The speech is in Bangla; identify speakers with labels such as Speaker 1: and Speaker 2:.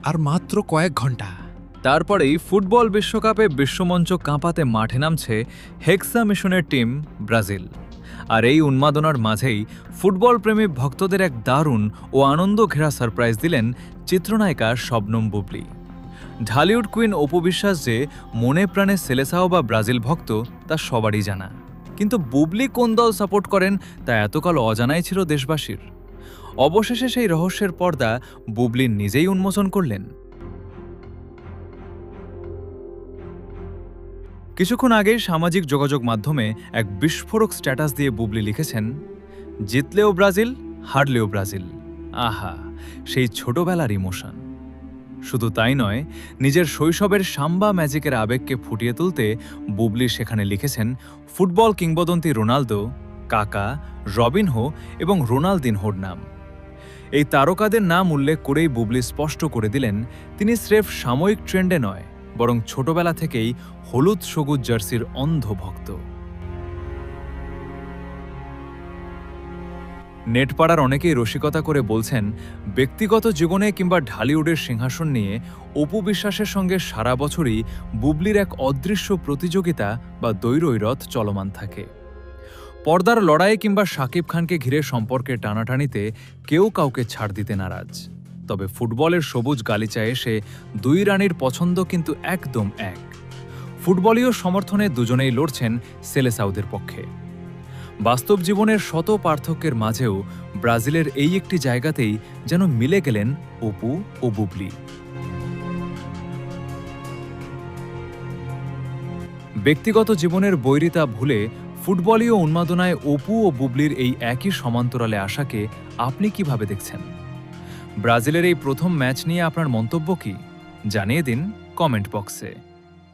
Speaker 1: আর মাত্র কয়েক ঘন্টা।
Speaker 2: তারপরেই ফুটবল বিশ্বকাপে বিশ্বমঞ্চ কাঁপাতে মাঠে নামছে হেক্সা মিশনের টিম ব্রাজিল। আর এই উন্মাদনার মাঝেই ফুটবল প্রেমী ভক্তদের এক দারুণ ও আনন্দ ঘেরা সারপ্রাইজ দিলেন চিত্রনায়িকা শবনম বুবলি। ঢালিউড কুইন অপু বিশ্বাস যে মনে প্রাণে সেলেসাও বা ব্রাজিল ভক্ত তা সবারই জানা, কিন্তু বুবলি কোন দল সাপোর্ট করেন তা এতকাল অজানাই ছিল দেশবাসীর। অবশেষে সেই রহস্যের পর্দা বুবলি নিজেই উন্মোচন করলেন। কিছুক্ষণ আগেই সামাজিক যোগাযোগ মাধ্যমে এক বিস্ফোরক স্ট্যাটাস দিয়ে বুবলি লিখেছেন, জিতলেও ব্রাজিল, হারলেও ব্রাজিল। আহা, সেই ছোটবেলার ইমোশন। শুধু তাই নয়, নিজের শৈশবের সাম্বা ম্যাজিকের আবেগকে ফুটিয়ে তুলতে বুবলি সেখানে লিখেছেন ফুটবল কিংবদন্তি রোনালদো, কাকা, রবিনহো এবং রোনালদিনহোর নাম। এই তারকাদের নাম উল্লেখ করেই বুবলি স্পষ্ট করে দিলেন তিনি স্রেফ সাময়িক ট্রেন্ডে নয়, বরং ছোটবেলা থেকেই হলুদ সবুজ জার্সির অন্ধ ভক্ত। নেটপাড়ার অনেকেই রসিকতা করে বলছেন, ব্যক্তিগত জীবনে কিংবা ঢালিউডের সিংহাসন নিয়ে অপু বিশ্বাসের সঙ্গে সারা বছরই বুবলির এক অদৃশ্য প্রতিযোগিতা বা দ্বৈরথ চলমান থাকে। পর্দার লড়াই কিংবা শাকিব খানকে ঘিরে সম্পর্কের টানাটানিতে কেউ কাউকে ছাড় দিতে নারাজ, তবে ফুটবলের সবুজ গালিচায় এসে দুই রানীর পছন্দ কিন্তু একদম এক। ফুটবলীয় সমর্থনে দুজনেই লড়ছেন সেলেসাউদের পক্ষে। বাস্তব জীবনের শত পার্থক্যের মাঝেও ব্রাজিলের এই একটি জায়গাতেই যেন মিলে গেলেন অপু ও বুবলি। ব্যক্তিগত জীবনের বৈরিতা ভুলে ফুটবলীয় উন্মাদনায় অপু ও বুবলির এই একই সমান্তরালে আসাকে আপনি কিভাবে দেখছেন? ব্রাজিলের এই প্রথম ম্যাচ নিয়ে আপনার মন্তব্য কি? জানিয়ে দিন কমেন্ট বক্সে।